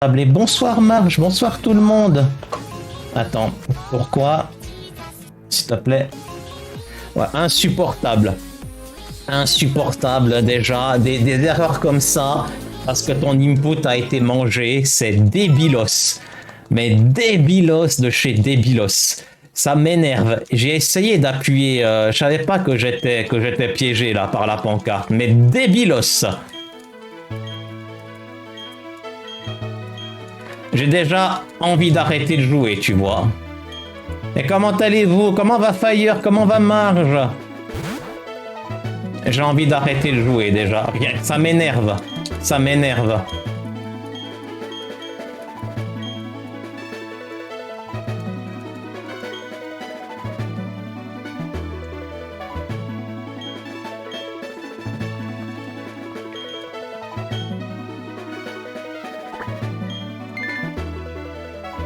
Et bonsoir Marge, bonsoir tout le monde. Attends, pourquoi? S'il te plaît. Ouais, insupportable. Insupportable déjà. Des erreurs comme ça, parce que ton input a été mangé, c'est débilos. Mais débilos de chez débilos. Ça m'énerve. J'ai essayé d'appuyer, je savais pas que j'étais piégé là par la pancarte, mais débilos. J'ai déjà envie d'arrêter de jouer, tu vois. Et comment allez-vous? Comment va Fire? Comment va Marge? J'ai envie d'arrêter de jouer déjà. Rien, ça m'énerve. Ça m'énerve.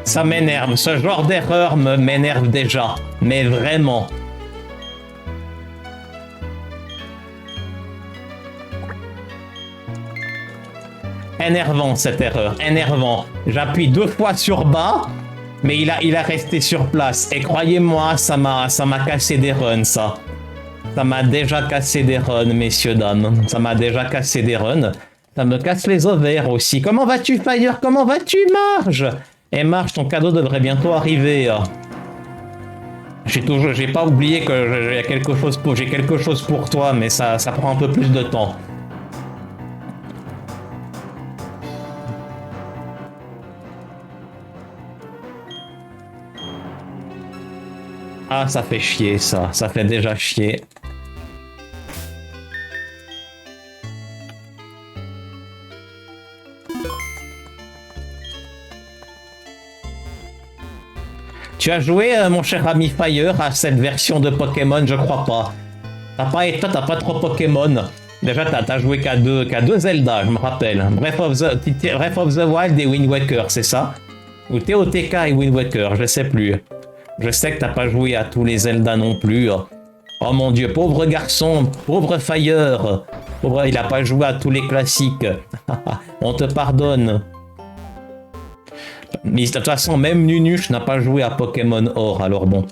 Ça m'énerve. Ce genre d'erreur m'énerve déjà. Mais vraiment. Énervant cette erreur. Énervant. J'appuie 2 fois sur bas. Mais il a resté sur place. Et croyez-moi, ça m'a cassé des runs, ça. Ça m'a déjà cassé des runs, messieurs, dames. Ça m'a déjà cassé des runs. Ça me casse les ovaires aussi. Comment vas-tu, Fire? Comment vas-tu, Marge? Et Marge, ton cadeau devrait bientôt arriver. J'ai pas oublié que j'ai quelque chose pour toi, mais ça prend un peu plus de temps. Ah, ça fait chier, ça. Ça fait déjà chier. Tu as joué, mon cher ami Fire, à cette version de Pokémon? Je crois pas. Toi, t'as pas trop Pokémon. Déjà, t'as joué qu'à deux Zelda, je me rappelle. Breath of the Wild et Wind Waker, c'est ça? Ou TOTK et Wind Waker, je sais plus. Je sais que t'as pas joué à tous les Zelda non plus. Oh mon dieu, pauvre garçon, pauvre Fire. Pauvre, il a pas joué à tous les classiques. On te pardonne. Mais de toute façon, même Nunuche n'a pas joué à Pokémon Or, alors bon.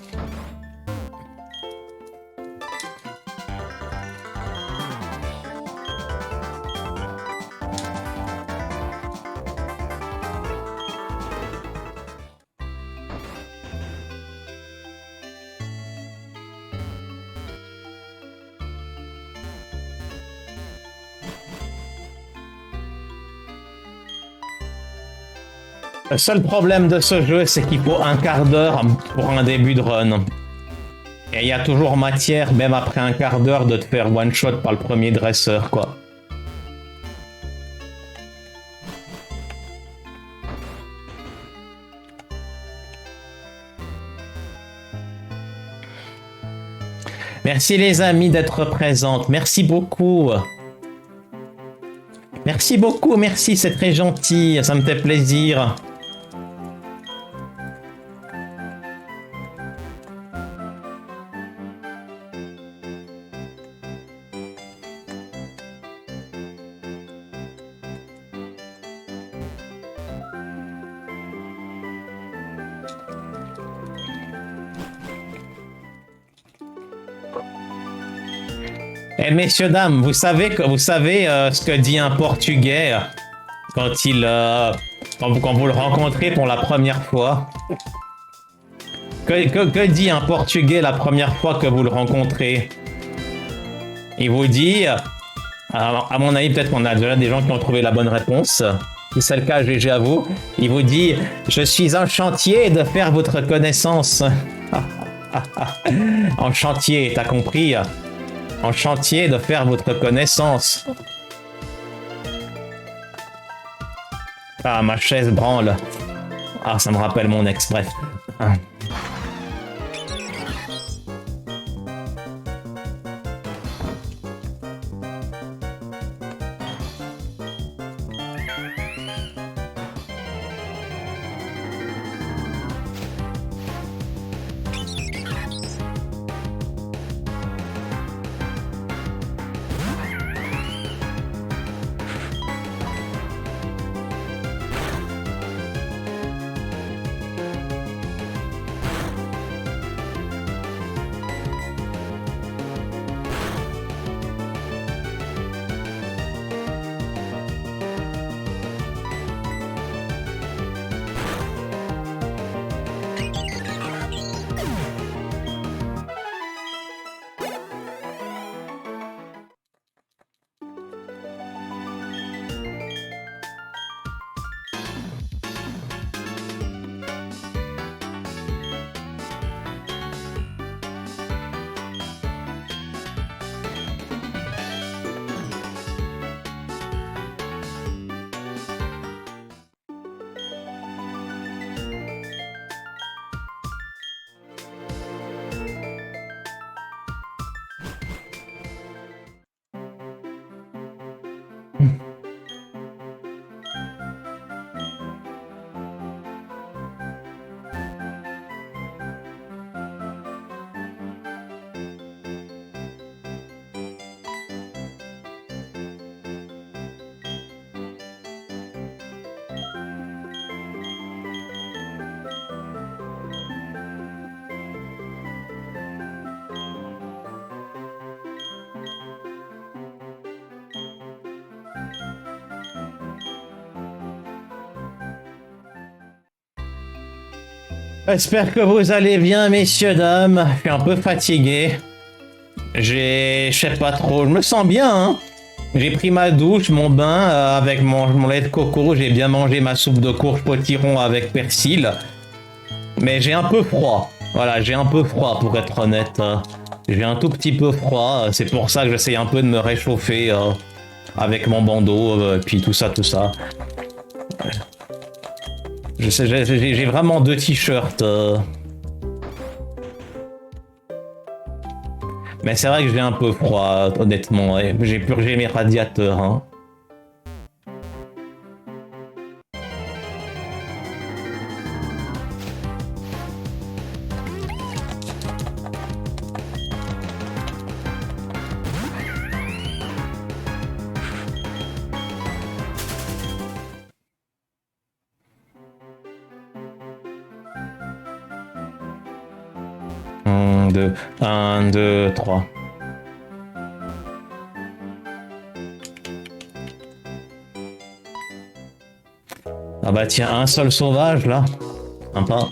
Le seul problème de ce jeu, c'est qu'il faut un quart d'heure pour un début de run. Et il y a toujours matière, même après un quart d'heure, de te faire one-shot par le premier dresseur, quoi. Merci les amis d'être présentes. Merci beaucoup. Merci beaucoup, merci, c'est très gentil. Ça me fait plaisir. Et messieurs, dames, vous savez ce que dit un Portugais quand quand vous le rencontrez pour la première fois? Que dit un Portugais la première fois que vous le rencontrez? Il vous dit, à mon avis, peut-être qu'on a déjà des gens qui ont trouvé la bonne réponse. Si c'est le cas, GG à vous. Il vous dit, je suis en chantier de faire votre connaissance. En chantier, t'as compris? En chantier de faire votre connaissance. Ah, ma chaise branle. Ah, ça me rappelle mon ex, bref. J'espère que vous allez bien, messieurs, dames. Je suis un peu fatigué. Je sais pas trop, je me sens bien, hein. J'ai pris ma douche, mon bain avec mon lait de coco. J'ai bien mangé ma soupe de courge potiron avec persil. Mais j'ai un peu froid. Voilà, j'ai un peu froid pour être honnête. J'ai un tout petit peu froid. C'est pour ça que j'essaye un peu de me réchauffer avec mon bandeau, puis tout ça, tout ça. J'ai vraiment deux t-shirts. Mais c'est vrai que j'ai un peu froid, honnêtement. Ouais. J'ai purgé mes radiateurs. Hein. Un, deux, trois. Ah bah tiens, un seul sauvage là. Sympa.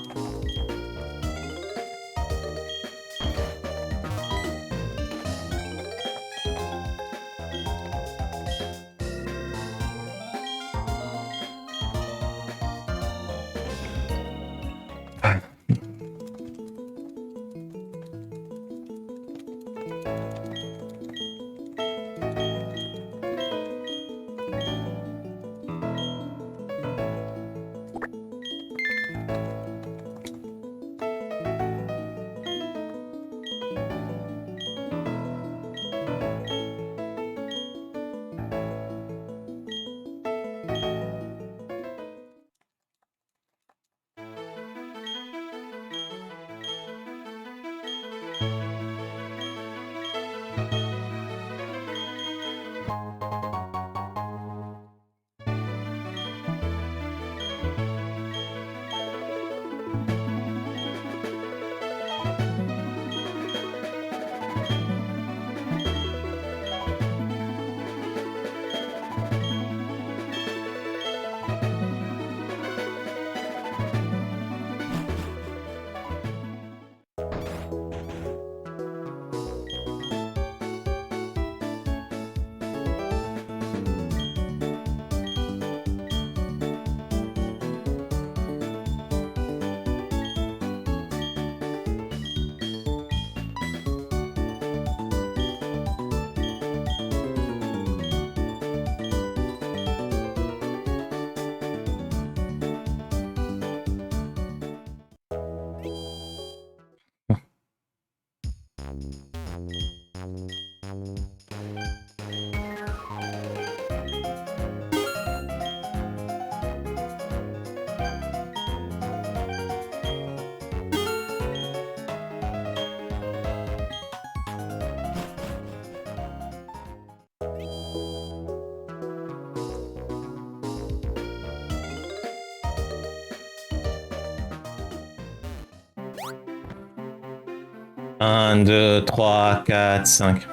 Un, deux, trois, quatre, cinq.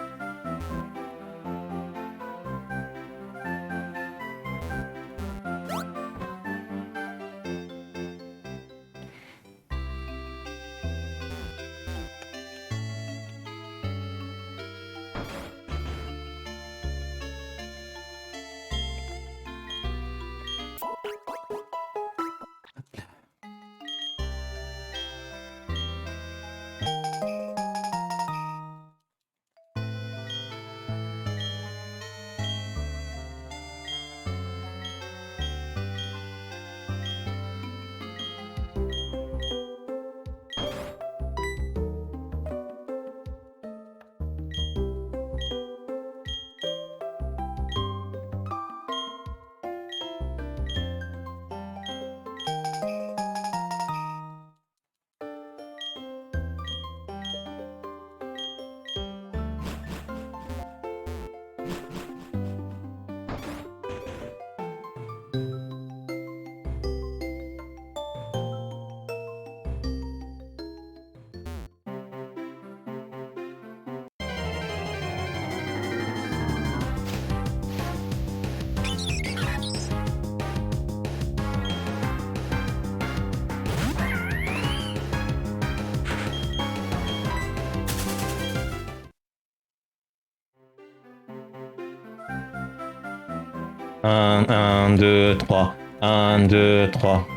1, 2, 3. 1, 2, 3.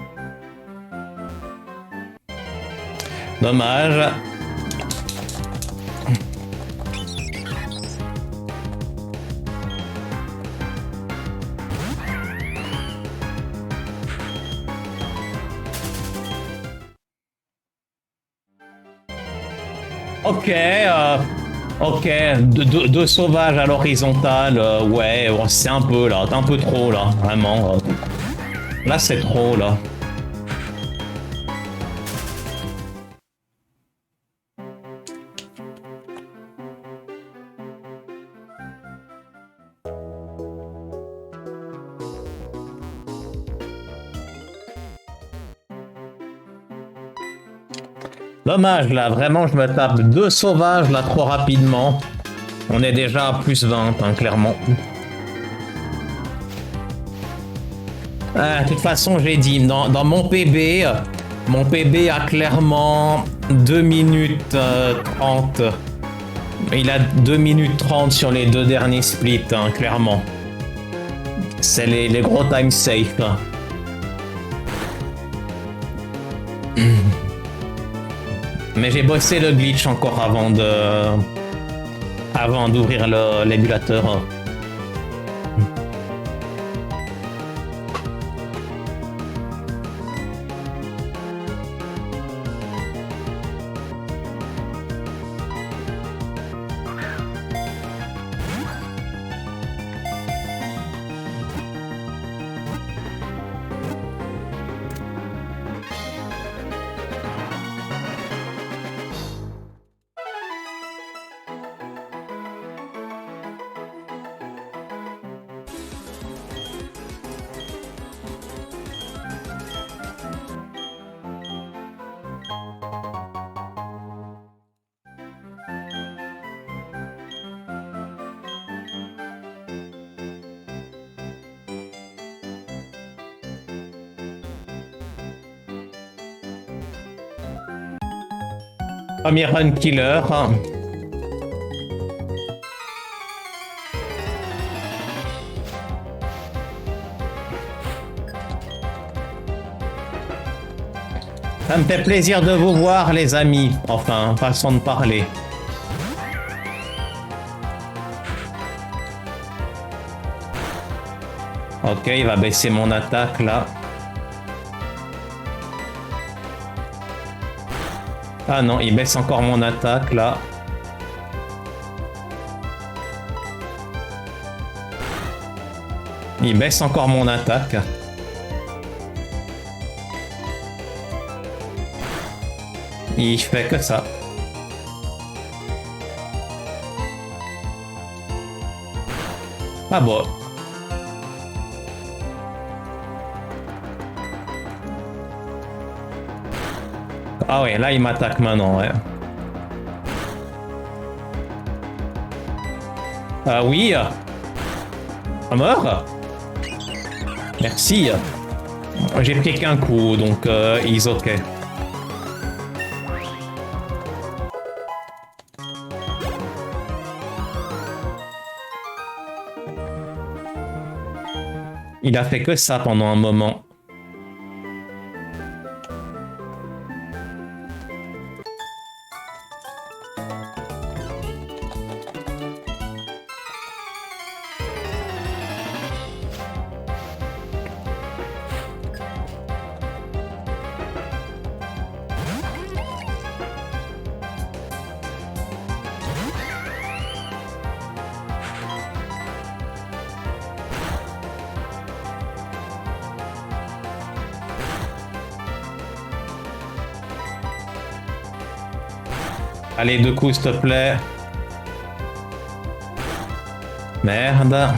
Dommage. Ok, ok, deux sauvages à l'horizontale, ouais, bon, c'est un peu là, c'est un peu trop là, vraiment. Là c'est trop là. Dommage là, vraiment je me tape deux sauvages là trop rapidement. On est déjà à plus 20, hein, clairement. De toute façon, j'ai dit, dans mon PB a clairement 2 minutes 30. Il a 2 minutes 30 sur les deux derniers splits, hein, clairement. C'est les gros time safe. Mais j'ai bossé le glitch encore avant d'ouvrir l'émulateur. Premier run killer. Ça me fait plaisir de vous voir, les amis. Enfin, façon de parler. Ok, il va baisser mon attaque là. Ah non, il baisse encore mon attaque là. Il baisse encore mon attaque. Il fait que ça. Ah bon. Ah ouais, là il m'attaque maintenant, ouais. Ah oui. À mort. Merci. J'ai pris qu'un coup, donc he's ok. Il a fait que ça pendant un moment. Allez, deux coups, s'il te plaît. Merde.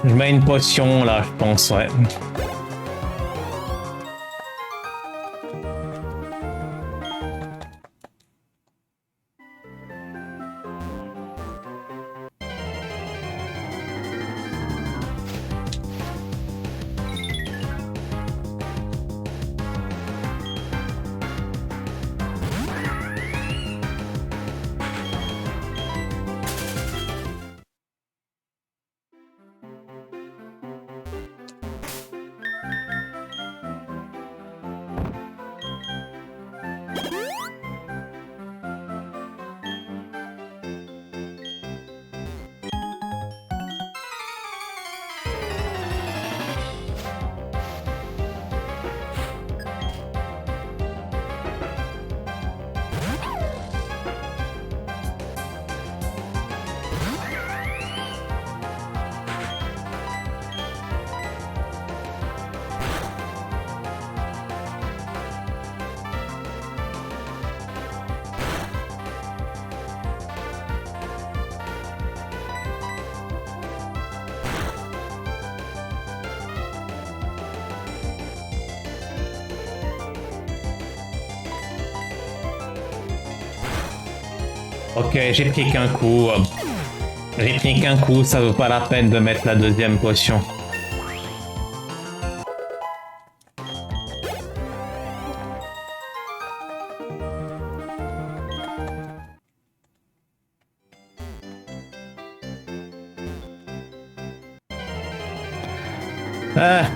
Je mets une potion là, je pense, ouais. Ok, j'ai pris qu'un coup. J'ai pris qu'un coup, ça vaut pas la peine de mettre la deuxième potion. Ah.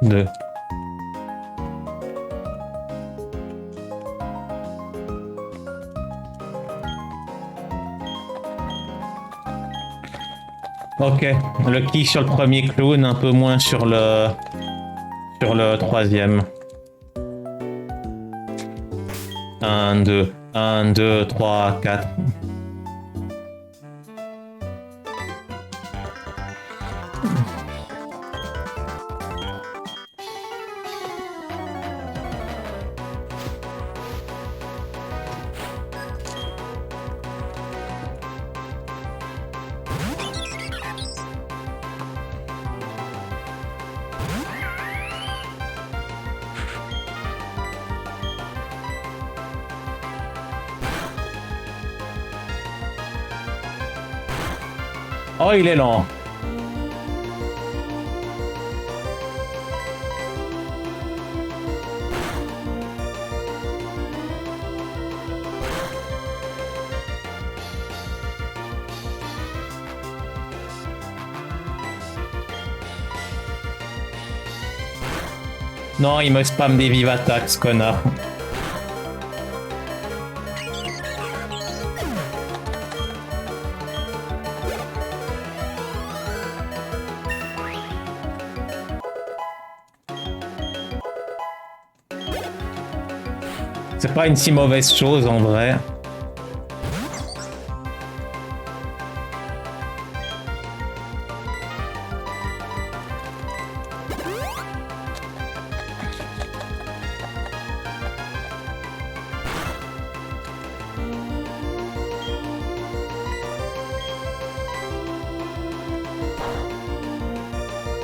Deux. Ok, le kick sur le premier clown, un peu moins sur le troisième. 1, 2, 1, 2, 3, 4. Oh, il est lent. Non, il me spam des vive attaques, ce connard. C'est pas une si mauvaise chose en vrai.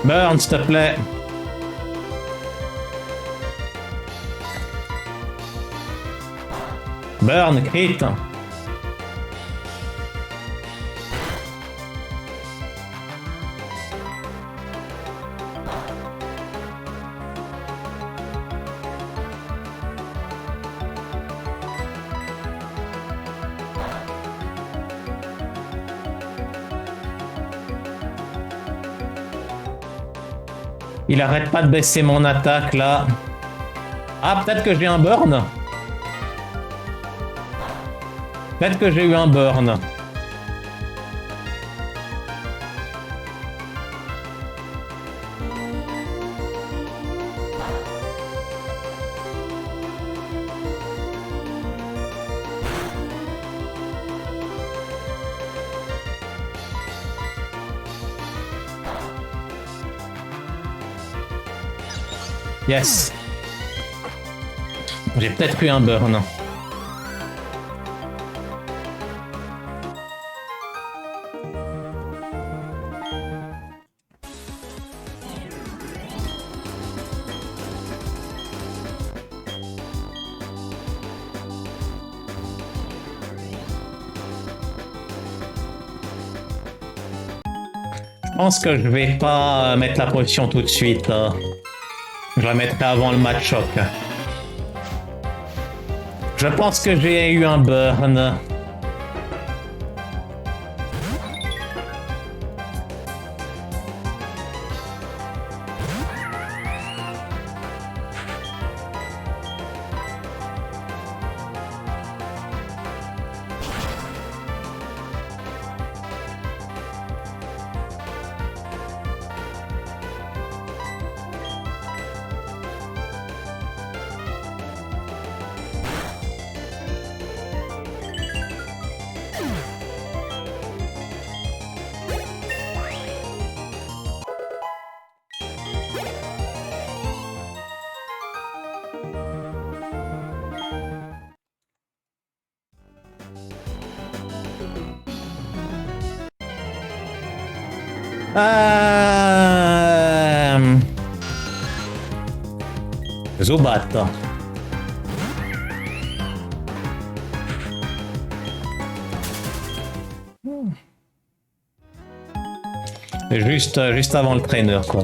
Burn, s'il te plaît. Burn, crit. Il arrête pas de baisser mon attaque là. Ah, peut-être que j'ai un burn. Peut-être que j'ai eu un burn. Yes. J'ai peut-être eu un burn. Je pense que je vais pas mettre la potion tout de suite. Je la mettrai avant le match choc. Je pense que j'ai eu un burn. Zubat. Juste avant le trainer, quoi.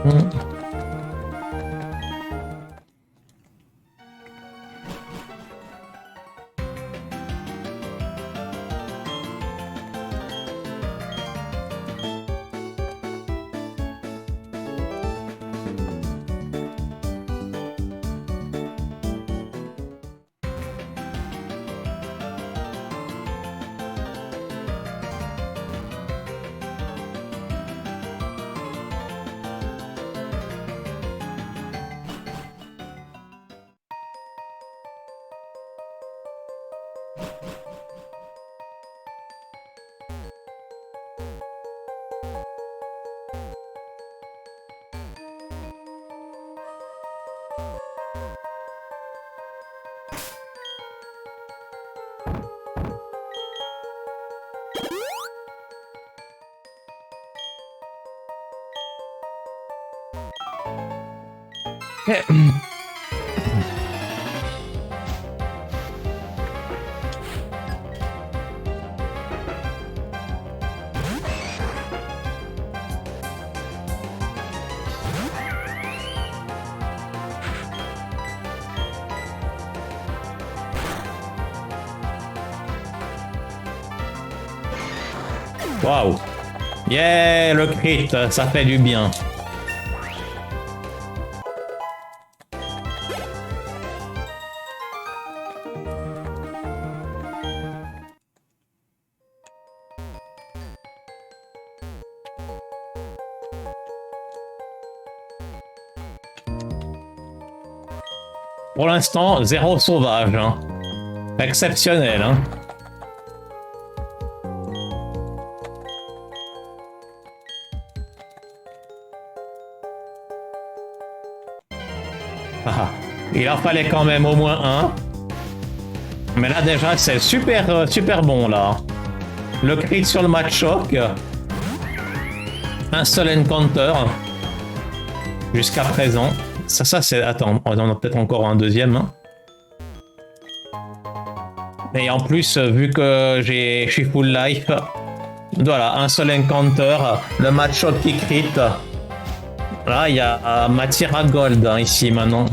Hmm. Waouh. Yeah, le crit, ça fait du bien. Pour l'instant, 0 sauvage. Hein. Exceptionnel. Hein. Ah, il en fallait quand même au moins un. Mais là déjà c'est super super bon là. Le crit sur le match choc. Un seul encounter. Jusqu'à présent. Ça c'est... Attends, on en a peut-être encore un deuxième. Hein. Et en plus, vu que je suis full life, voilà, un seul encounter. Le match choc qui crit. Là, il y a matière à gold hein, ici maintenant.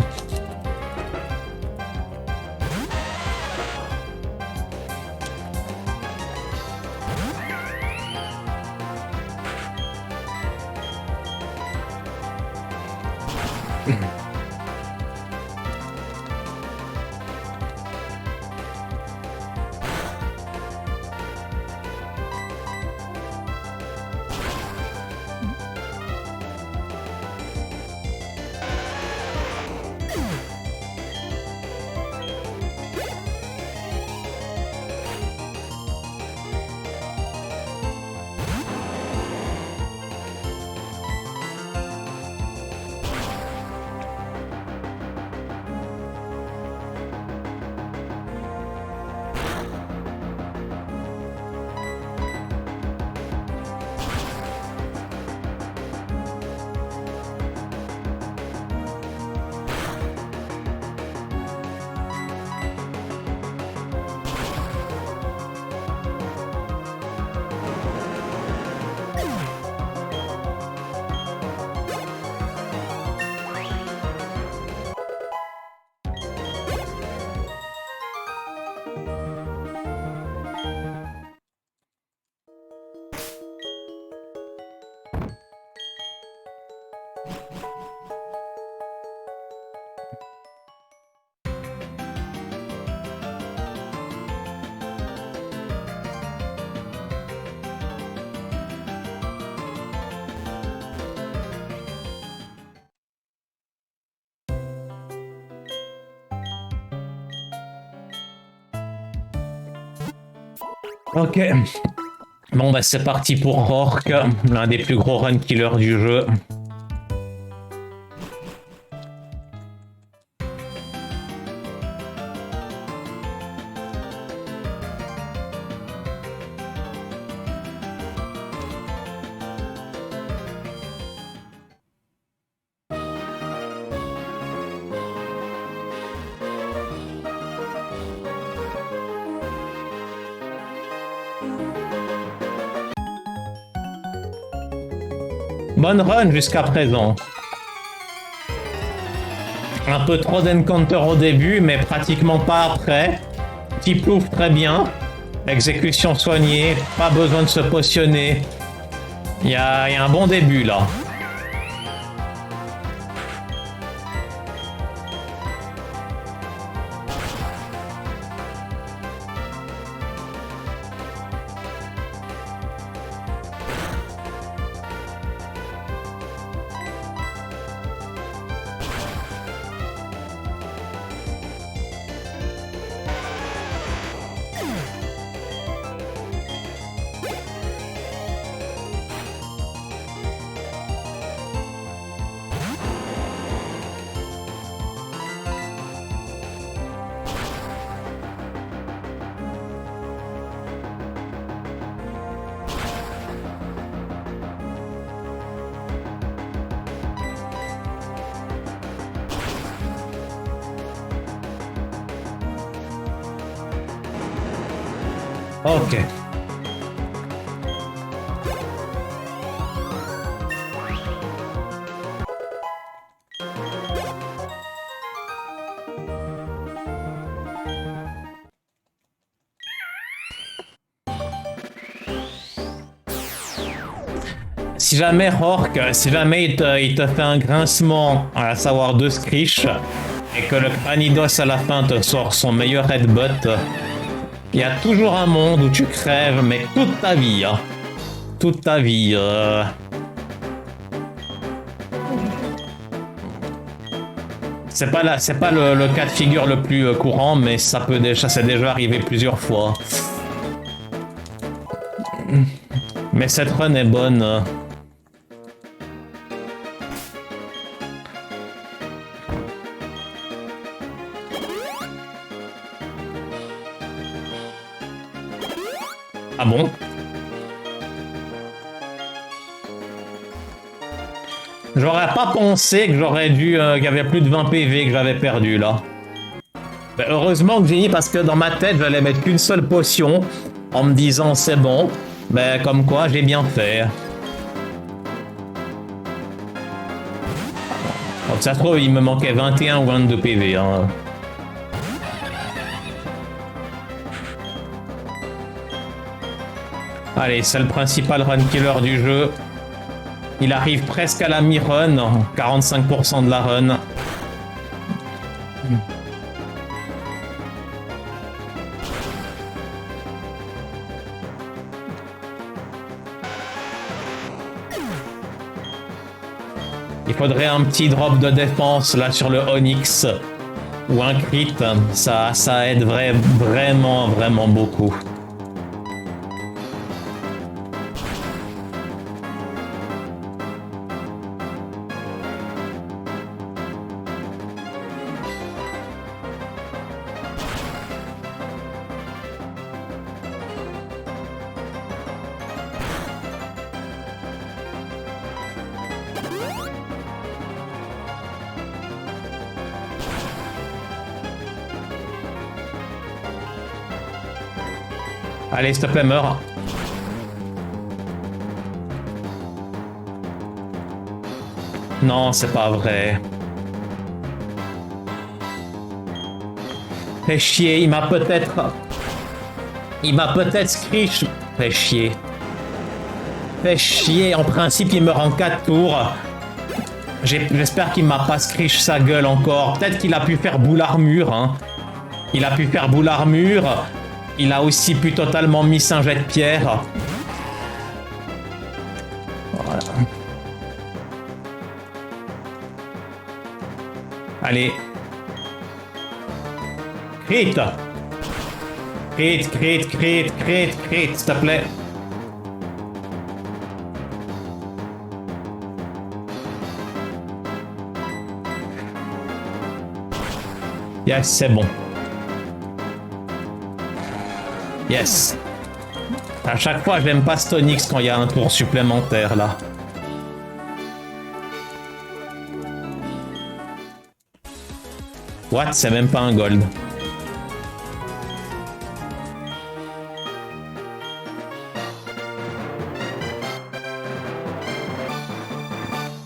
Ok. Bon bah c'est parti pour Rourke, l'un des plus gros run killers du jeu. Bonne run jusqu'à présent. Un peu trop d'encounter au début, mais pratiquement pas après. Petit plouf très bien. Exécution soignée, pas besoin de se potionner. Il y a un bon début là. Ok. Si jamais Hork, si jamais il te fait un grincement, à savoir 2 Screech, et que le Cranidos à la fin te sort son meilleur headbutt, il y a toujours un monde où tu crèves, mais toute ta vie, hein. Toute ta vie. C'est pas le cas de figure le plus courant, mais ça c'est déjà arrivé plusieurs fois. Mais cette run est bonne. Ah bon? J'aurais pas pensé que j'aurais dû... qu'il y avait plus de 20 PV que j'avais perdu là. Ben, heureusement que j'ai mis parce que dans ma tête j'allais mettre qu'une seule potion en me disant c'est bon. Ben comme quoi j'ai bien fait. Donc ça se trouve il me manquait 21 ou 22 PV hein. Allez, c'est le principal run killer du jeu. Il arrive presque à la mi-run, 45% de la run. Il faudrait un petit drop de défense là sur le Onyx ou un crit, ça aide vraiment beaucoup. Allez, s'il te plaît, meurs. Non, c'est pas vrai. Fais chier, il m'a peut-être screech. Fais chier. Fais chier, en principe il meurt en 4 tours. J'espère qu'il m'a pas screech sa gueule encore. Peut-être qu'il a pu faire boule armure, hein. Il a pu faire boule armure. Il a aussi pu totalement miss un jet de pierre. Voilà. Allez. Crit. Crit, s'il te plaît. Yes, c'est bon. Yes. À chaque fois, j'aime pas Stonix quand il y a un tour supplémentaire, là. What? C'est même pas un gold.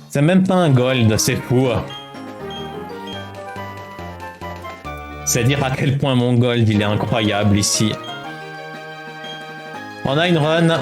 C'est même pas un gold, c'est fou. C'est dire à quel point mon gold il est incroyable ici. On a une run.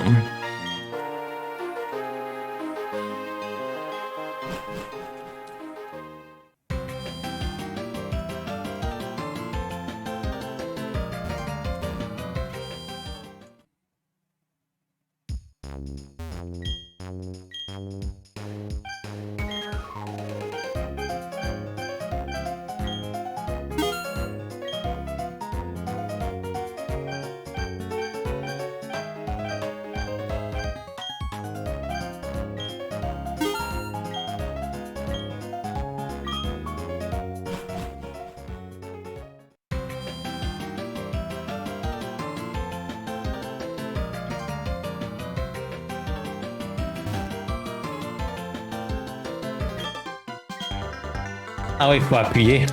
Ah oui, il faut appuyer.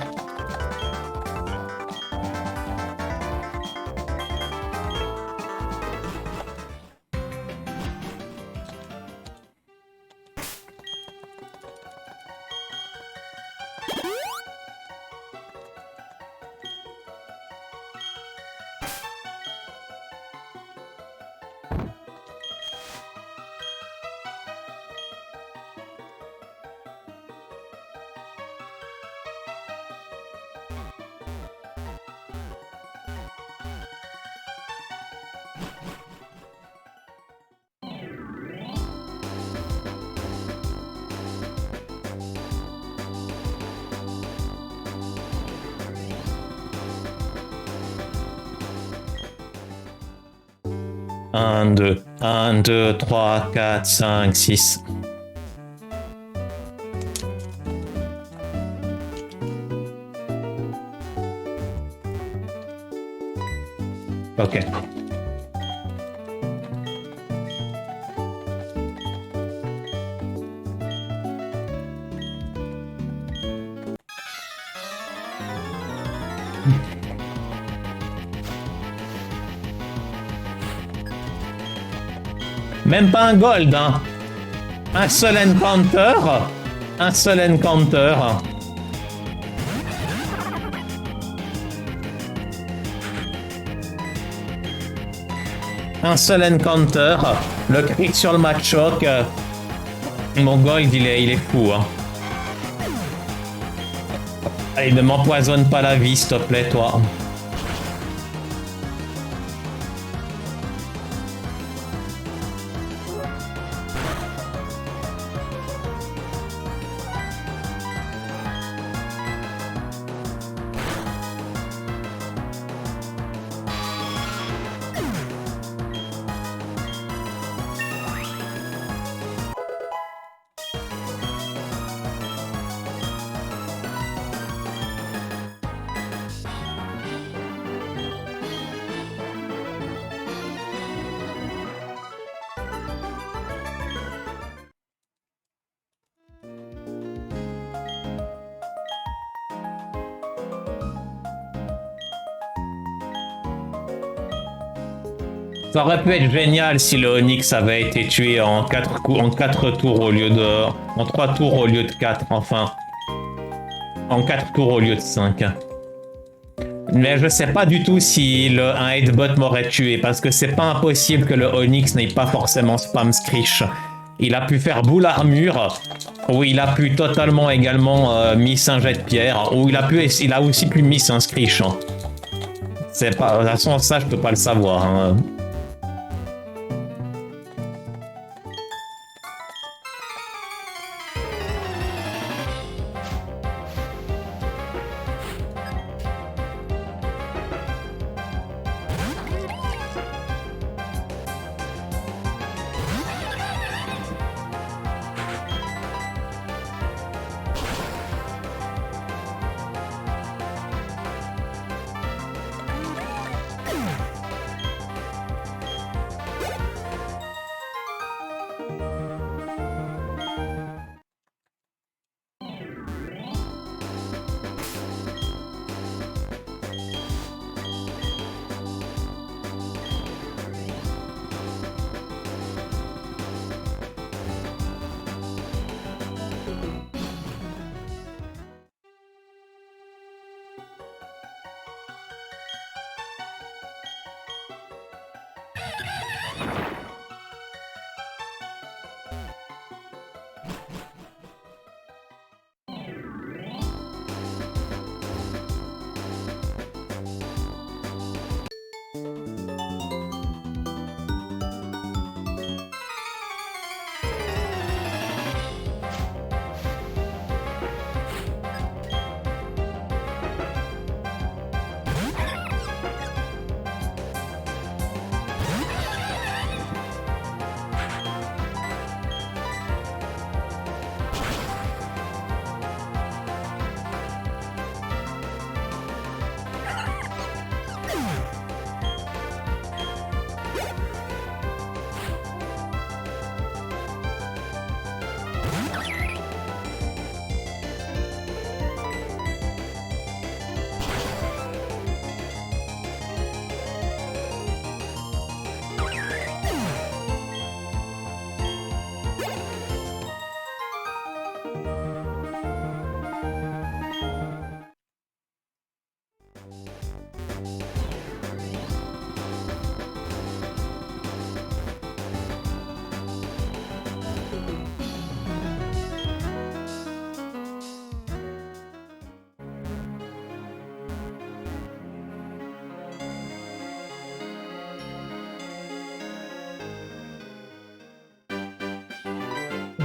Un, deux, 3, 4, 5, 6. Ok. Même pas un gold, hein. Un seul encounter. Un seul encounter. Un seul encounter. Le crit sur le match choc. Mon gold, il est fou, hein. Allez, ne m'empoisonne pas la vie, s'il te plaît, toi. Ça aurait pu être génial si le Onyx avait été tué en 4 tours au lieu de... En 3 tours au lieu de 4, enfin. En 4 tours au lieu de 5. Mais je sais pas du tout si un headbutt m'aurait tué, parce que c'est pas impossible que le Onyx n'ait pas forcément spam Screech. Il a pu faire boule armure, ou il a pu totalement également miss un jet de pierre, ou il a aussi pu miss un Screech. C'est pas... De toute façon, ça, je peux pas le savoir, hein.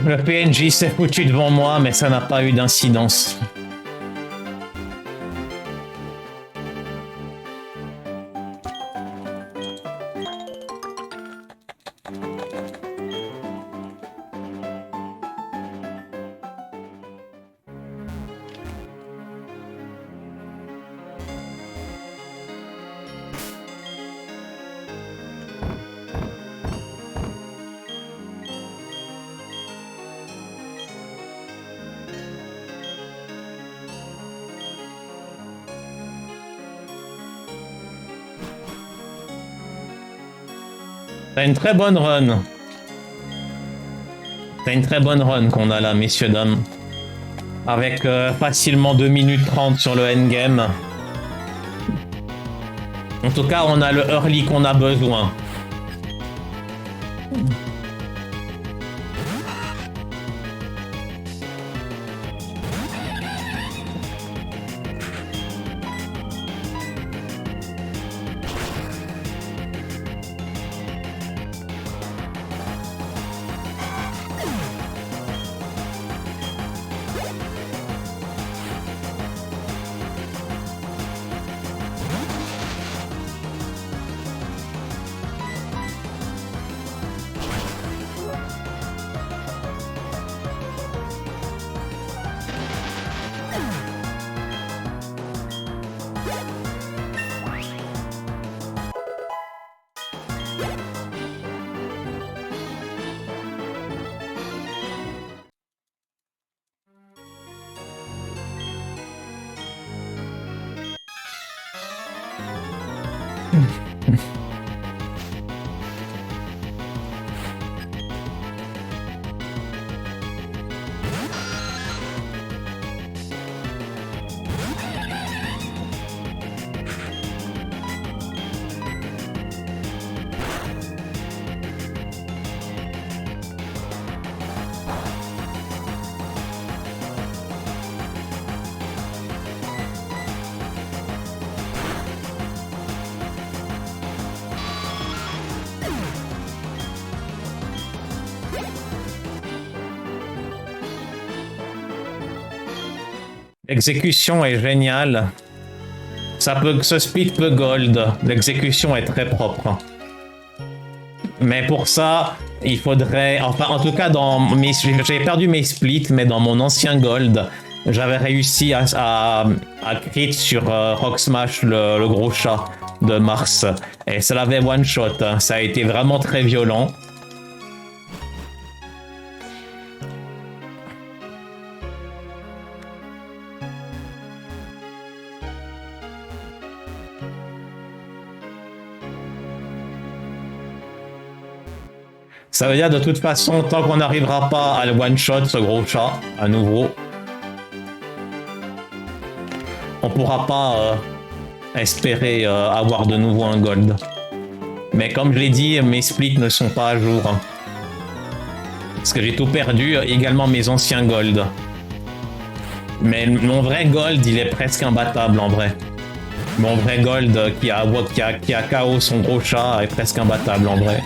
Le PNJ s'est foutu devant moi, mais ça n'a pas eu d'incidence. T'as une très bonne run. T'as une très bonne run qu'on a là, messieurs, dames. Avec facilement 2 minutes 30 sur le endgame. En tout cas, on a le early qu'on a besoin. L'exécution est géniale. Ce split peut gold. L'exécution est très propre. Mais pour ça, il faudrait... Enfin, en tout cas, j'ai perdu mes splits, mais dans mon ancien gold, j'avais réussi à crit sur Rock Smash, le gros chat de Mars. Et ça l'avait one-shot. Ça a été vraiment très violent. Ça veut dire de toute façon, tant qu'on n'arrivera pas à le one-shot, ce gros chat, à nouveau, on pourra pas espérer avoir de nouveau un gold. Mais comme je l'ai dit, mes splits ne sont pas à jour. Parce que j'ai tout perdu, également mes anciens gold. Mais mon vrai gold, il est presque imbattable en vrai. Mon vrai gold qui a KO son gros chat est presque imbattable en vrai.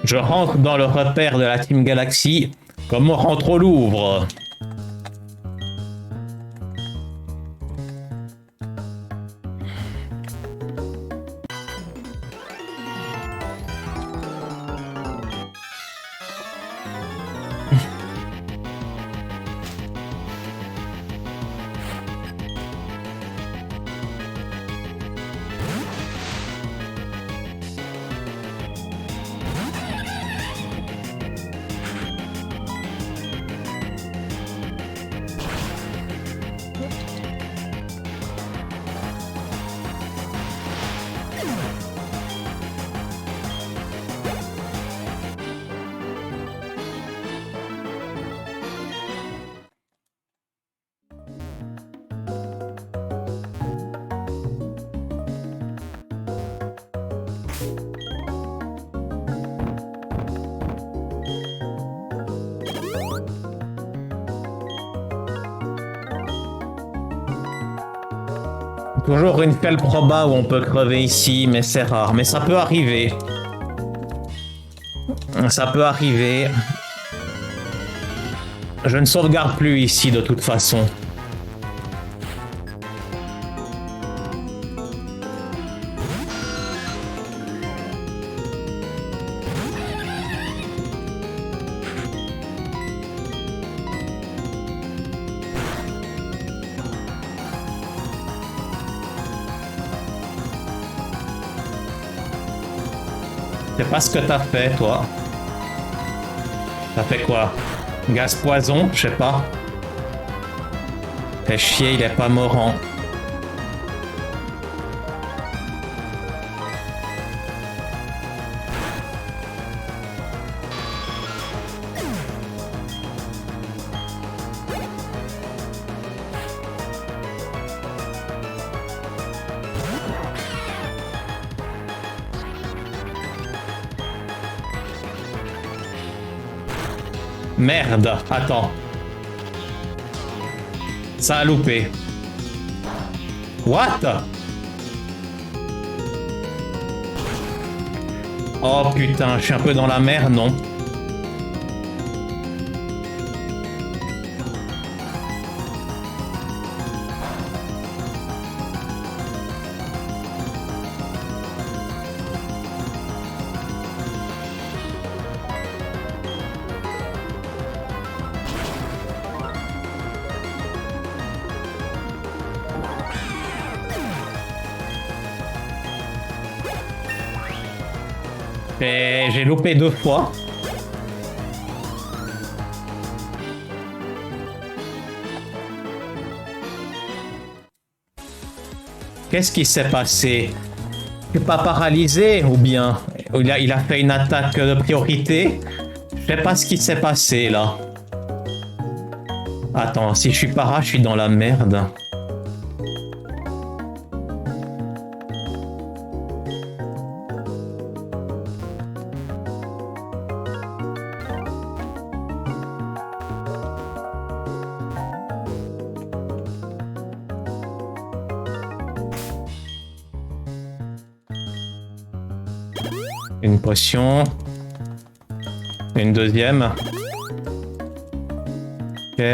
Je rentre dans le repère de la Team Galaxy comme on rentre au Louvre. Toujours une felle proba où on peut crever ici, mais c'est rare. Mais ça peut arriver. Ça peut arriver. Je ne sauvegarde plus ici de toute façon. Je sais pas ce que t'as fait, toi. T'as fait quoi? Gaz poison? Je sais pas. Fais chier, il est pas mourant. Merde, attends. Ça a loupé. What? Oh putain, je suis un peu dans la merde, non? Et j'ai loupé 2 fois. Qu'est-ce qui s'est passé? Je suis pas paralysé ou bien il a fait une attaque de priorité? Je sais pas ce qui s'est passé là. Attends, si je suis para, je suis dans la merde. Une potion. Une deuxième. Ok.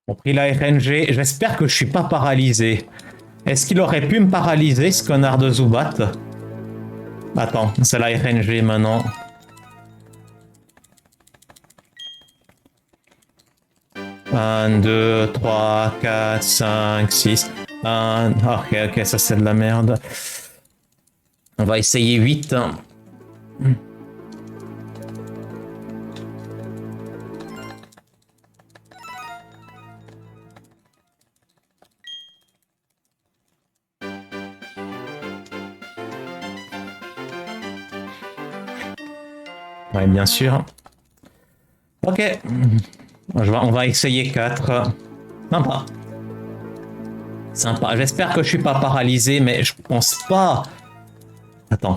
On pris la RNG. J'espère que je suis pas paralysé. Est-ce qu'il aurait pu me paralyser, ce connard de Zubat? Attends, c'est la RNG maintenant. Un, 2, 3, 4, 5, 6. Ok, ça c'est de la merde. On va essayer 8. Ouais, bien sûr. Ok. On va essayer 4. Sympa. Sympa. J'espère que je suis pas paralysé, mais je pense pas. Attends.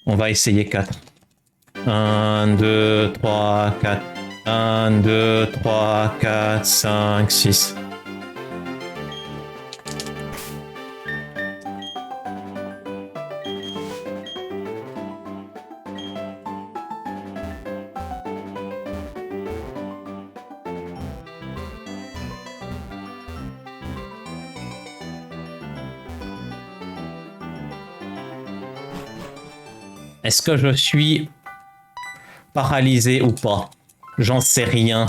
On va essayer 4. 1, 2, 3, 4. 1, 2, 3, 4, 5, 6. Est-ce que je suis paralysé ou pas? J'en sais rien.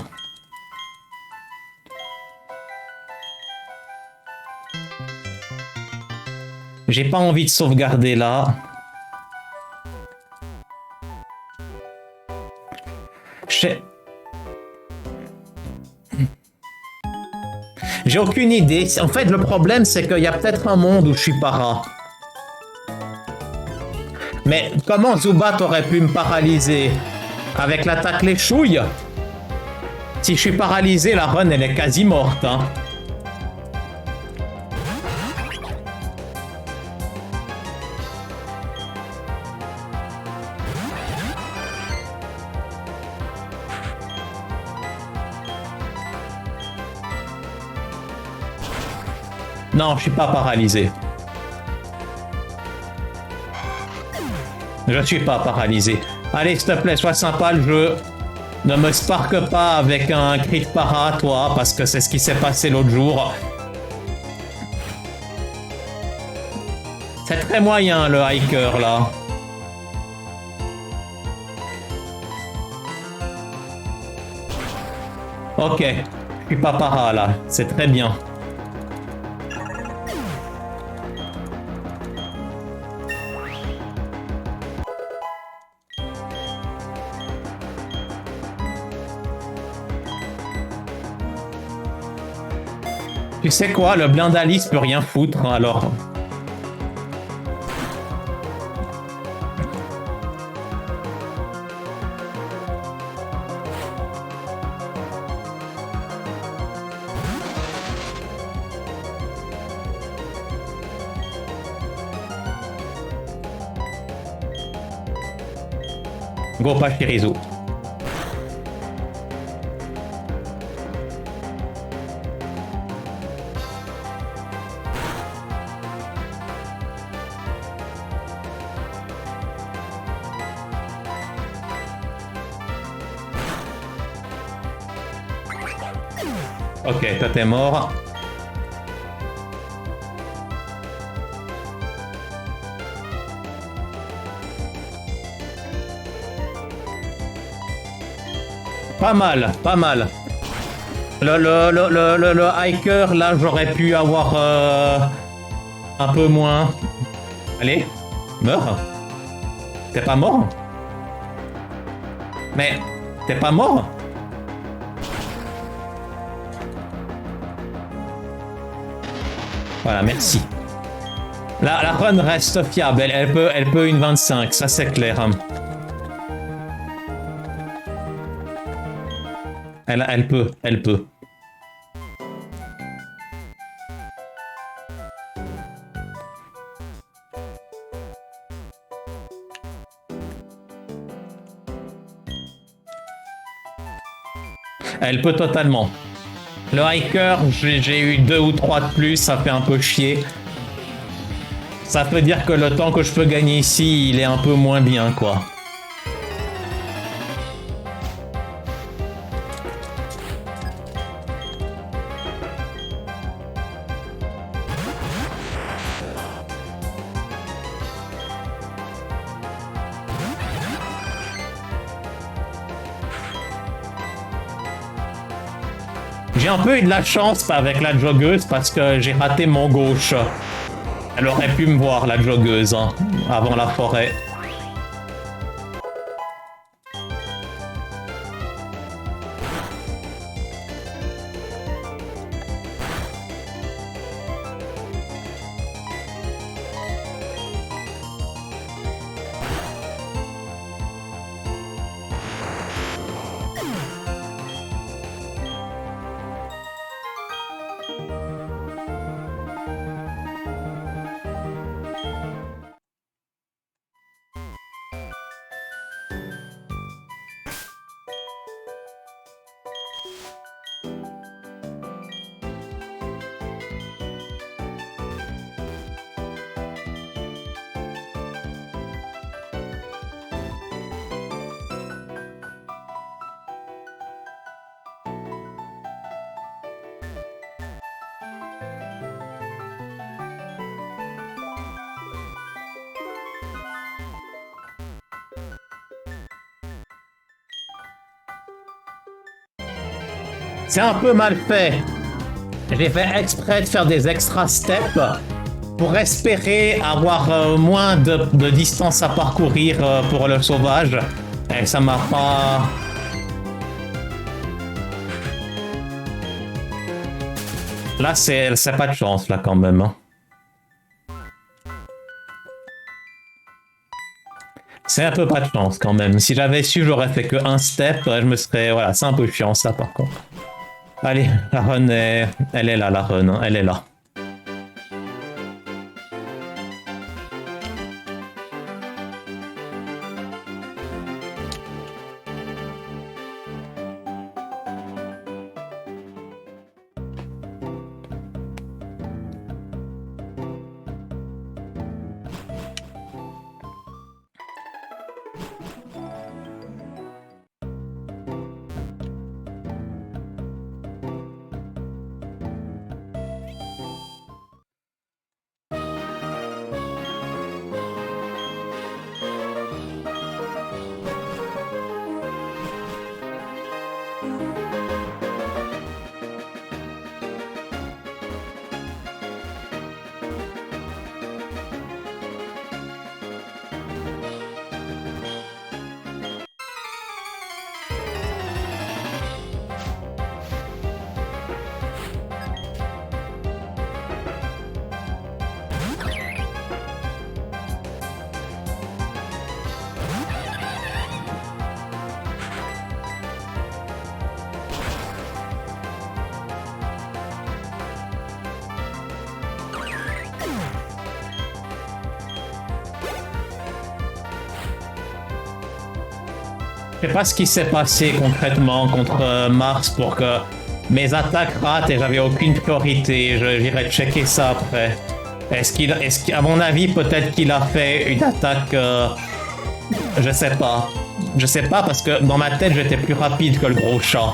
J'ai pas envie de sauvegarder là. J'ai aucune idée. En fait, le problème, c'est qu'il y a peut-être un monde où je suis para. Mais comment Zubat aurait pu me paralyser? Avec l'attaque les chouilles? Si je suis paralysé, la run, elle est quasi morte. Hein. Non, je suis pas paralysé. Je suis pas paralysé. Allez, s'il te plaît, sois sympa le jeu. Ne me sparque pas avec un crit para, toi, parce que c'est ce qui s'est passé l'autre jour. C'est très moyen, le hiker, là. Ok, je suis pas para, là. C'est très bien. Tu sais quoi, le Blindalice peut rien foutre, hein, alors. Go pas Shirizu. Ok, toi t'es mort. Pas mal, pas mal. Le hiker, là, j'aurais pu avoir un peu moins. Allez, meurs. T'es pas mort? Mais t'es pas mort? Voilà, merci. La run reste fiable, elle peut une 25, ça c'est clair. Hein. Elle peut, elle peut. Elle peut totalement. Le hiker, j'ai eu 2 ou 3 de plus, ça fait un peu chier. Ça veut dire que le temps que je peux gagner ici, il est un peu moins bien, quoi. J'ai un peu eu de la chance avec la joggeuse parce que j'ai raté mon gauche. Elle aurait pu me voir, la joggeuse, hein, avant la forêt. C'est un peu mal fait. J'ai fait exprès de faire des extra steps pour espérer avoir moins de distance à parcourir pour le sauvage. Et ça m'a pas... Là, c'est pas de chance, là, quand même. Hein. C'est un peu pas de chance, quand même. Si j'avais su, j'aurais fait que un step. Je me serais... Voilà, c'est un peu chiant, ça, par contre. Allez, la run, elle est là, la run. Hein, elle est là. Je sais pas ce qui s'est passé concrètement contre Mars pour que mes attaques ratent et j'avais aucune priorité. J'irai checker ça après. À mon avis, peut-être qu'il a fait une attaque. Je sais pas. Je sais pas parce que dans ma tête, j'étais plus rapide que le gros chat.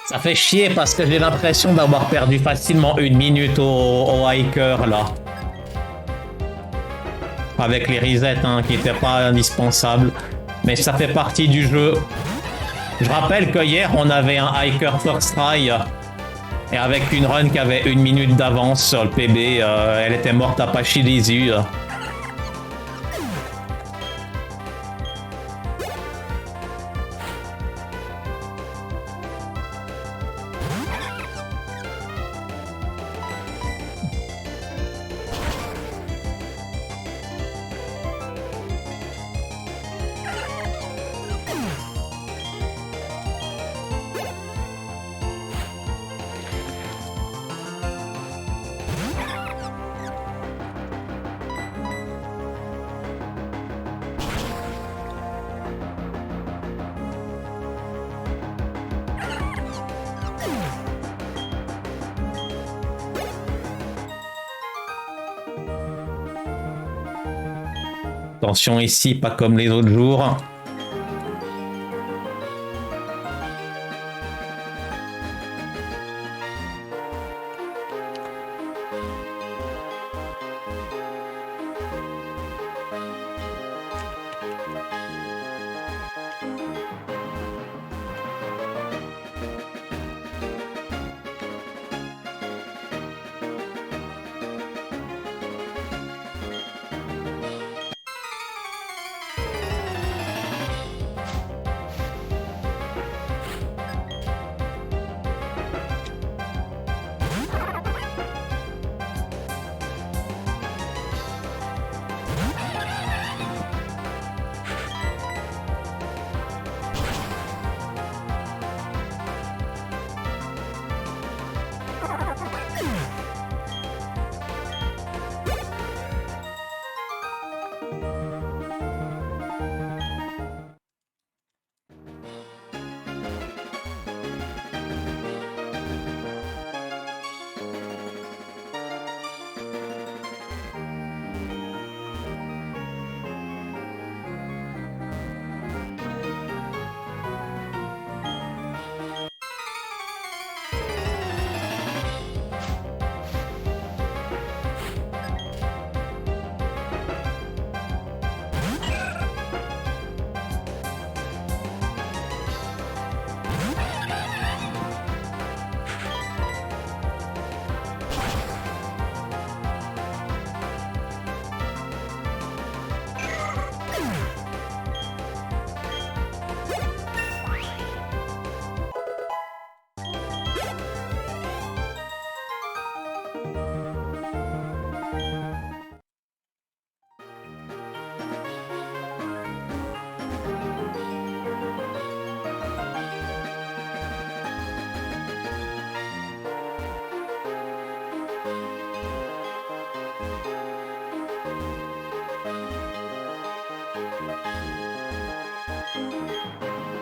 Ça fait chier parce que j'ai l'impression d'avoir perdu facilement une minute au hiker là. Avec les resets hein, qui n'étaient pas indispensables. Mais ça fait partie du jeu. Je rappelle que hier on avait un hiker first try. Et avec une run qui avait une minute d'avance sur le PB, elle était morte à Pachilisu. Attention ici, pas comme les autres jours.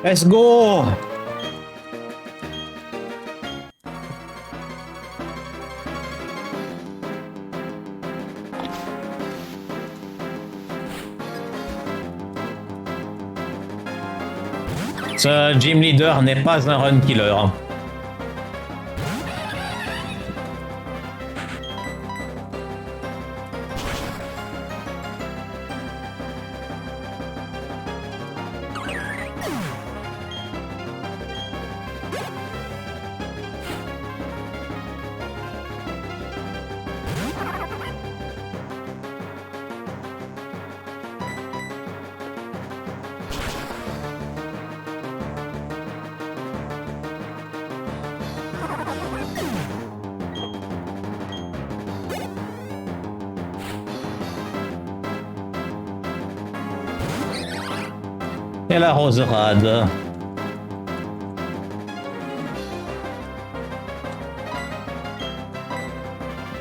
Let's go! Ce gym leader n'est pas un run killer. Et la roserade.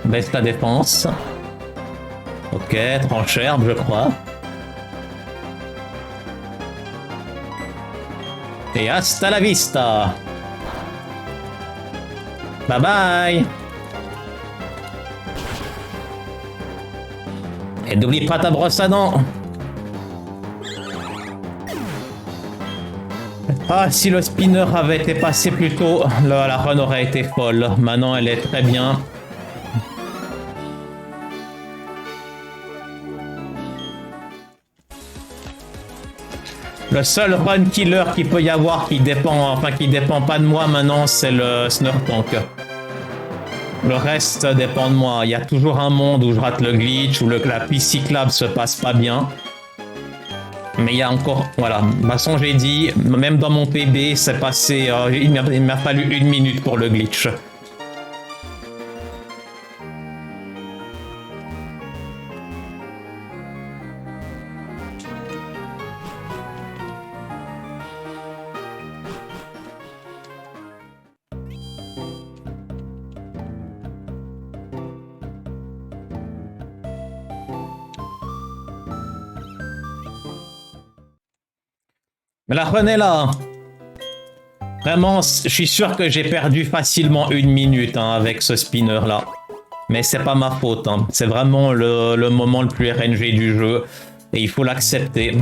Baisse la défense. Ok, tranche herbe, je crois. Et hasta la vista. Bye bye. Et n'oublie pas ta brosse à dents. Ah, si le spinner avait été passé plus tôt, la run aurait été folle. Maintenant, elle est très bien. Le seul run killer qu'il peut y avoir qui dépend pas de moi maintenant, c'est le Snurtonk. Le reste dépend de moi. Il y a toujours un monde où je rate le glitch, où la piste cyclable se passe pas bien. Mais il y a encore, voilà, de toute façon j'ai dit, même dans mon PB, c'est passé, il m'a fallu 1 minute pour le glitch. Mais la run est là. Vraiment, je suis sûr que j'ai perdu facilement 1 minute hein, avec ce spinner là. Mais c'est pas ma faute. Hein. C'est vraiment le moment le plus RNG du jeu. Et il faut l'accepter.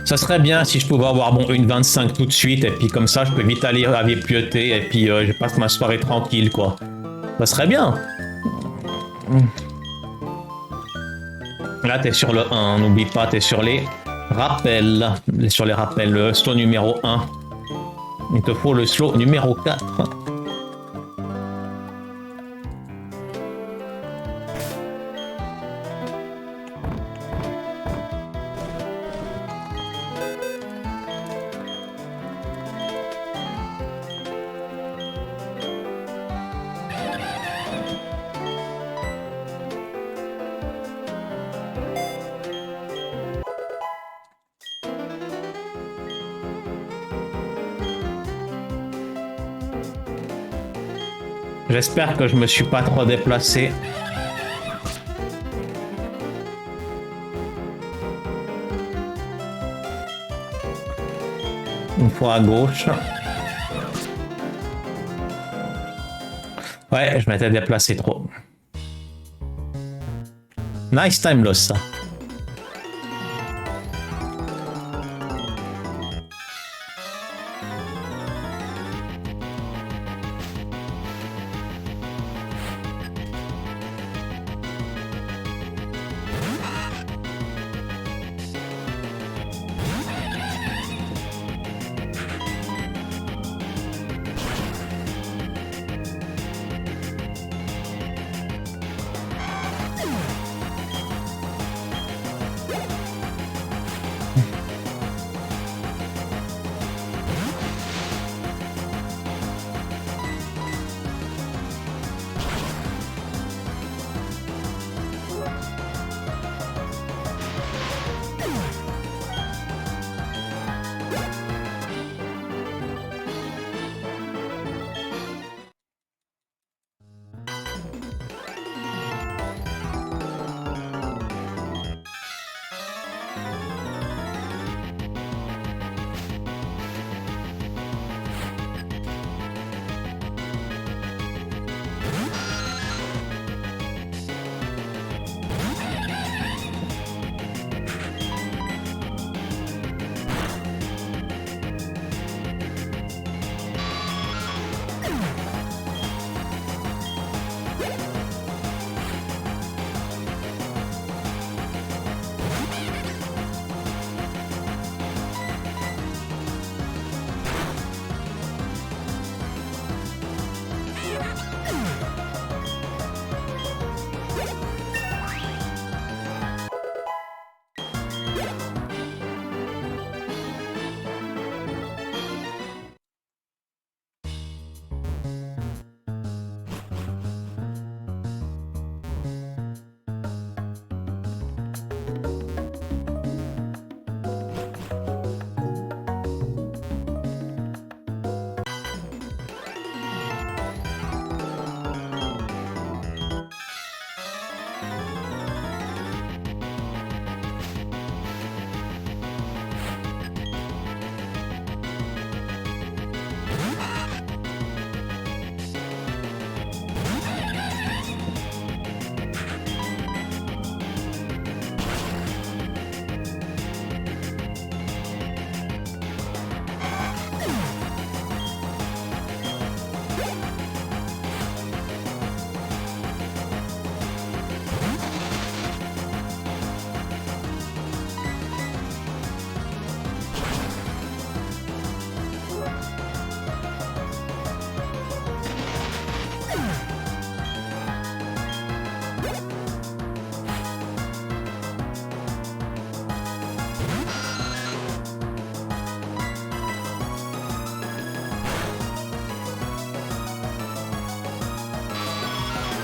Ça serait bien si je pouvais avoir bon une 25 tout de suite et puis comme ça je peux vite aller à Pieuté et puis je passe ma soirée tranquille quoi. Ça serait bien. Là t'es sur le 1, n'oublie pas t'es sur les rappels. Sur les rappels, le slow numéro 1. Il te faut le slow numéro 4. J'espère que je me suis pas trop déplacé. Une fois à gauche. Ouais, je m'étais déplacé trop. Nice time loss ça.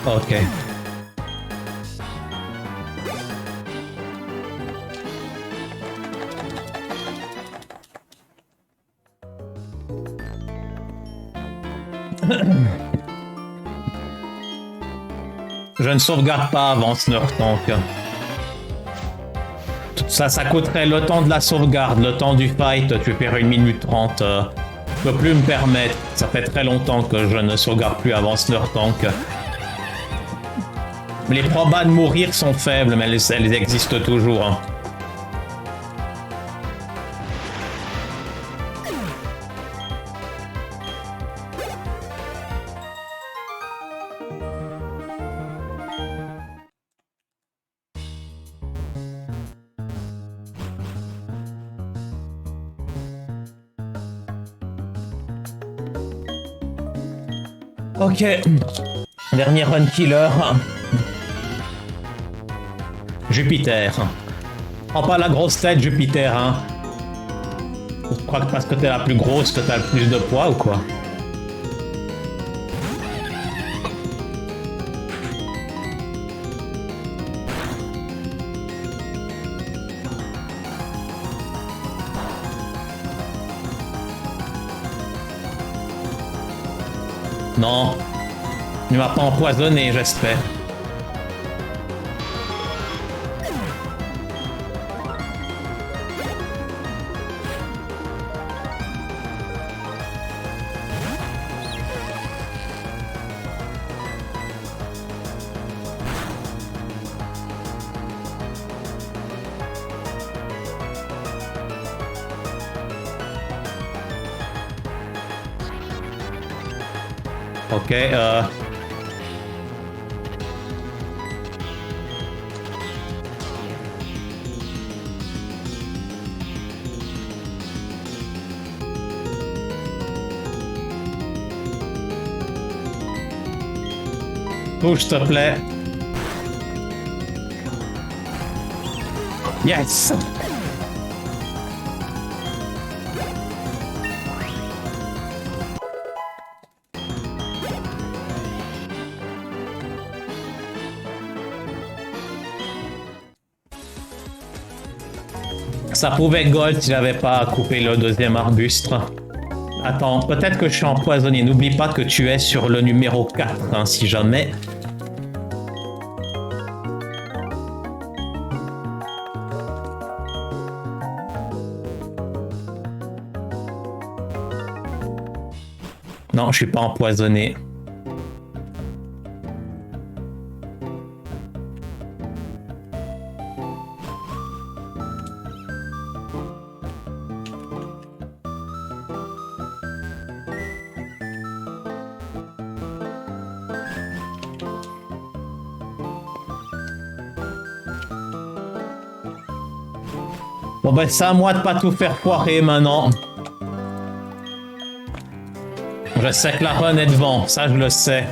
Ok. Je ne sauvegarde pas avant Snurtank. Tout ça, ça coûterait le temps de la sauvegarde, le temps du fight. Tu perds 1 minute 30. Je peux plus me permettre. Ça fait très longtemps que je ne sauvegarde plus avant Snurtank. Les probas de mourir sont faibles, mais elles existent toujours. Hein. Ok. Dernier run killer. Jupiter. Prends pas la grosse tête, Jupiter, hein. Je crois que parce que t'es la plus grosse que t'as le plus de poids ou quoi? Non. Il m'a pas empoisonné, j'espère. Ok, touche, s'il te plaît. Yes! Ça pouvait gold si j'avais pas coupé le deuxième arbuste. Attends, peut-être que je suis empoisonné. N'oublie pas que tu es sur le numéro 4, hein, si jamais. Non, je suis pas empoisonné. Bon ben c'est à moi de pas tout faire foirer maintenant. Je sais que la run est devant, ça je le sais.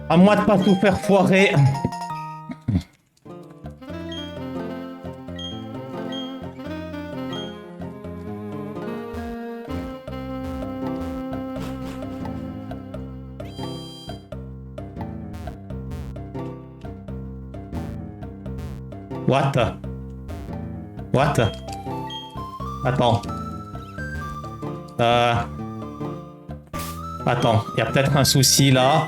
À moi de pas tout faire foirer. What? What? Attends. Attends, il y a peut-être un souci là.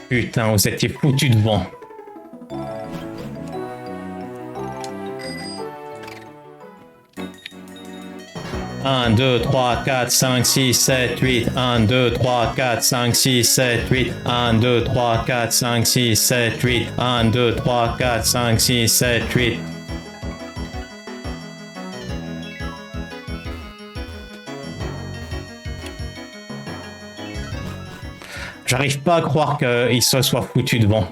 Putain, vous étiez foutus de vent. Un, 2, 3, 4, 5, 6, 7, 8. 1, 2, 3, 4, 5, 6, 7, 8. 1, 2, 3, 4, 5, 6, 7, 8. 1, 2, 3, 4, 5, 6, 7, 8. J'arrive pas à croire qu'il se soit foutu devant.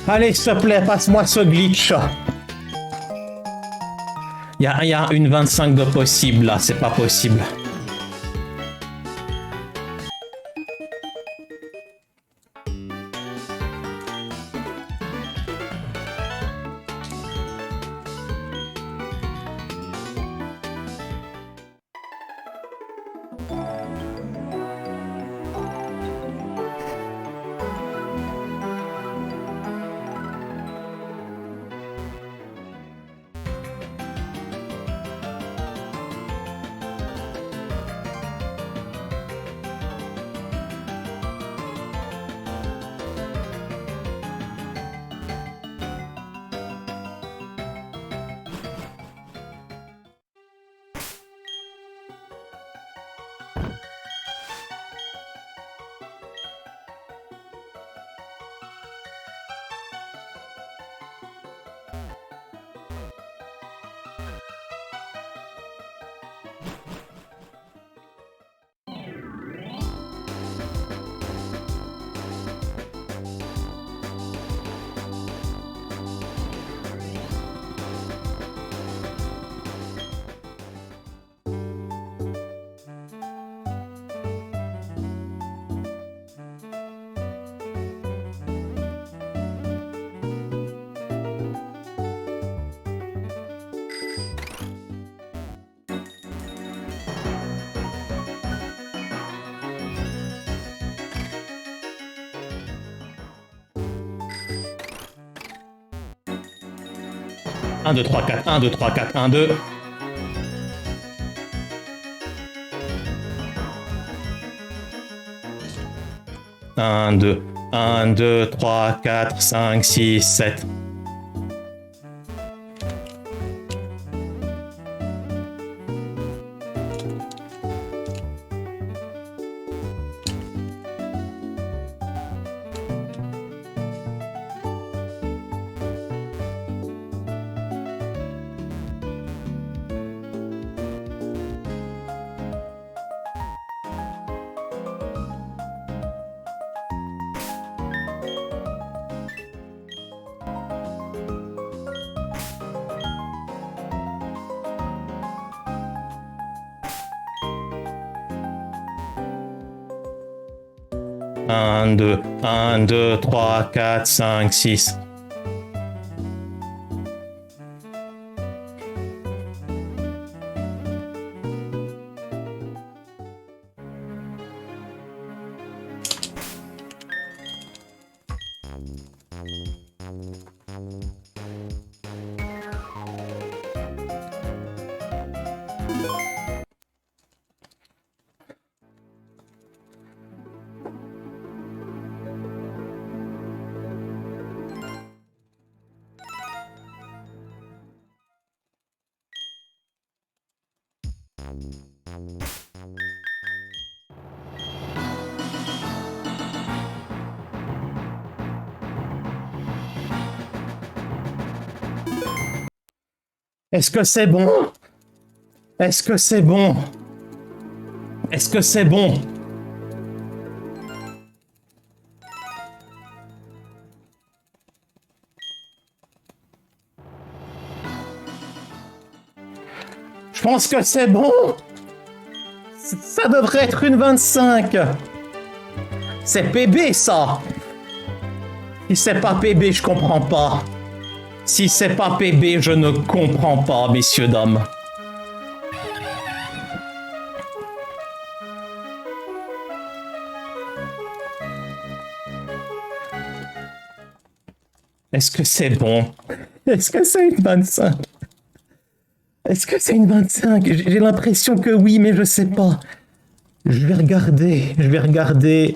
Allez, s'il te plaît, passe-moi ce glitch. Il y a une 25 de possible là, c'est pas possible. Un, 2, 3, 4, 1, 2, 3, 4, 1, 2. Un, 2, 1, 2, 3, 4, 5, 6, 7. Un, 2, 1, 2, 3, 4, 5, 6. Est-ce que c'est bon? Est-ce que c'est bon? Est-ce que c'est bon? Je pense que c'est bon. Ça devrait être une 25. C'est PB ça. Si c'est pas PB, je comprends pas. Si c'est pas PB, je ne comprends pas, messieurs, dames. Est-ce que c'est bon? Est-ce que c'est une 25? Est-ce que c'est une 25? J'ai l'impression que oui, mais je sais pas. Je vais regarder, je vais regarder.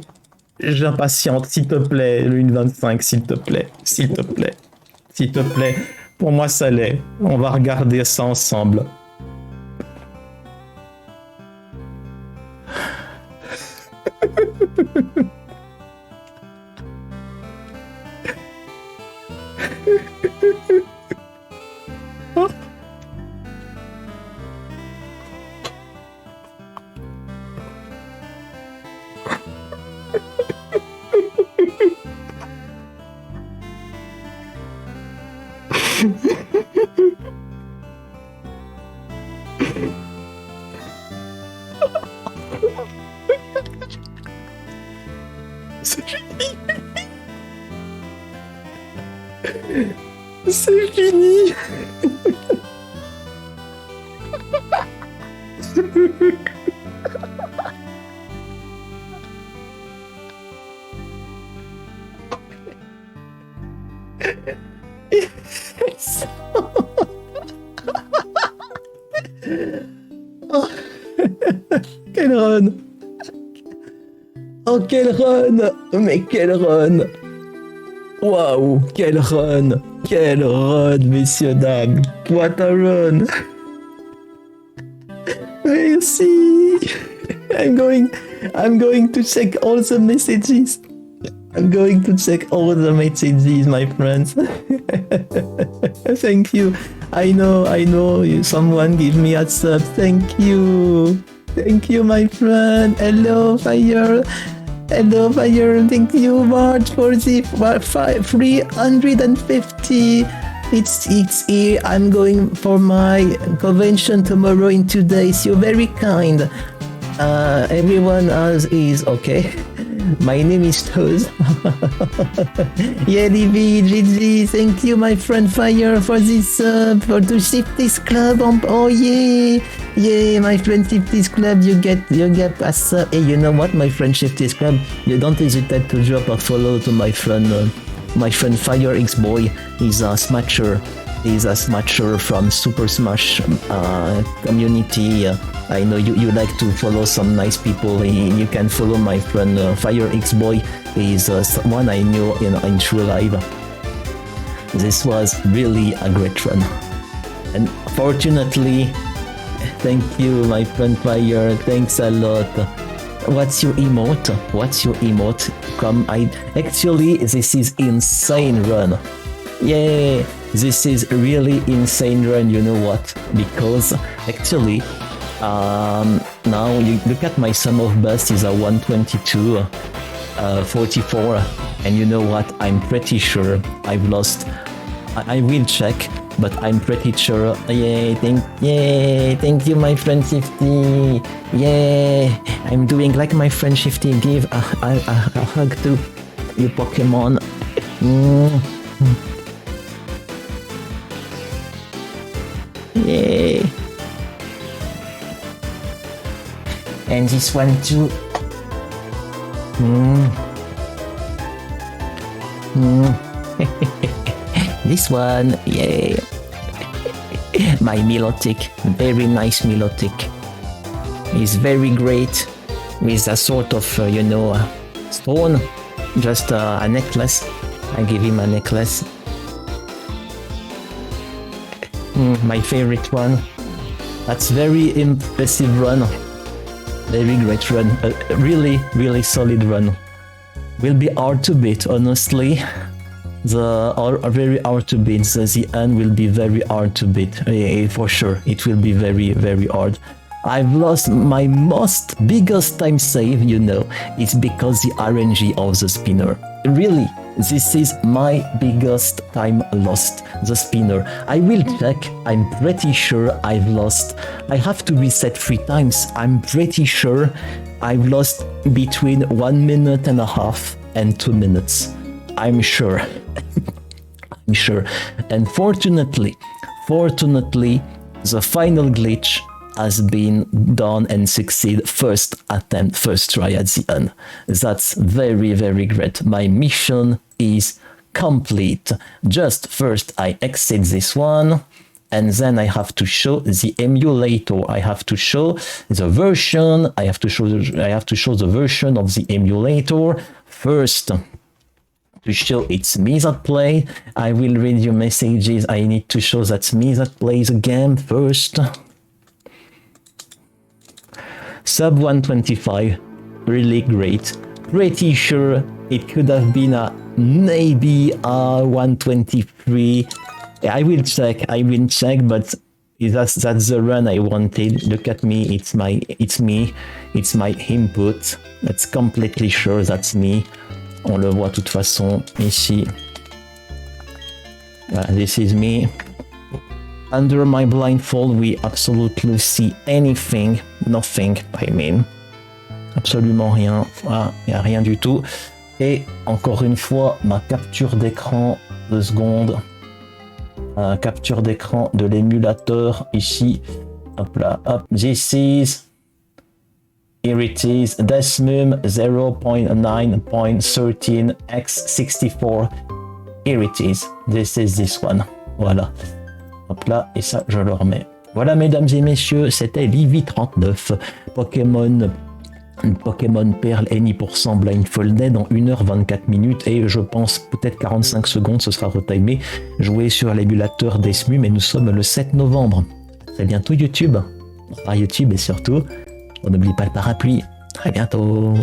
J'impatiente, s'il te plaît, une 25, s'il te plaît, s'il te plaît, s'il te plaît. Pour moi, ça l'est. On va regarder ça ensemble. C'est génie. C'est génie. Oh, quel run! Oh, quel run! Mais quel run! Waouh, quel run! Quel run, messieurs, dames! What a run! Merci! I'm going to check all the messages. I'm going to check all the messages, my friends. Thank you. I know. Someone give me a sub. Thank you. Thank you, my friend. Hello, Fire. Hello, Fire. Thank you much for the 350. It's here. I'm going for my convention tomorrow in 2 days. You're very kind. Everyone else is okay. My name is Toz. Yeah, Livy, GG, thank you, my friend Fire, for this for to shift this club. Oh yeah, yeah, my friend shift this club. You get a sub. Hey, you know what, my friend shift this club? You don't hesitate to drop a follow to my friend Fire X Boy. He's a smasher. He's a smasher from Super Smash community. I know you like to follow some nice people. You can follow my friend Fire X Boy. He's one I knew in true life. This was really a great run. And fortunately, thank you, my friend Fire. Thanks a lot. What's your emote? Actually, this is insane run. Yeah, this is really insane run. You know what? Because actually, now you look at my sum of best is a 122, 44, and you know what? I'm pretty sure I've lost. I will check, but I'm pretty sure. Thank you, my friend Shifty. Yeah, I'm doing like my friend Shifty. Give a hug to you, Pokemon. Yeah. And this one too. This one, yeah. My Milotic, very nice Milotic. Is very great with a sort of, stone, just a necklace. I give him a necklace. My favorite one. That's very impressive run. Very great run. A really, really solid run. Will be hard to beat, honestly. Very hard to beat. The end will be very hard to beat. For sure. It will be very, very hard. I've lost my biggest time save, It's because the RNG of the spinner. Really, this is my biggest time lost, the spinner. I will check. I'm pretty sure I've lost. I have to reset 3 times. I'm pretty sure I've lost between 1 minute and a half and 2 minutes. I'm sure. I'm sure. And fortunately, the final glitch has been done and succeed first try at the end. That's very, very great. My mission is complete. Just first I exit this one, and then I have to show the emulator. I have to show the version. I have to show the version of the emulator first. To show it's me that play, I will read your messages. I need to show that's me that plays the game first. Sub 125, really great. Pretty sure it could have been a maybe a 123. I will check, but that's the run I wanted. Look at me, it's me, it's my input. That's completely sure that's me. On le voit de toute façon ici. This is me. Under my blindfold, we absolutely see anything, nothing, I mean. Absolument rien. Il n'y a rien du tout. Et encore une fois, ma capture d'écran, 2 secondes. Capture d'écran de l'émulateur ici. Hop là, hop. This is. Here it is, Desmum 0.9.13x64. Here it is. This is this one. Voilà. Hop là, et ça, je le remets. Voilà, mesdames et messieurs, c'était l'IV39. Pokémon Perle Any% blindfolded en 1h24 minutes et je pense peut-être 45 secondes, ce sera retimé. Joué sur l'émulateur Desmum et nous sommes le 7 novembre. À très bientôt YouTube. Bonsoir YouTube et surtout. On n'oublie pas le parapluie. Très bientôt.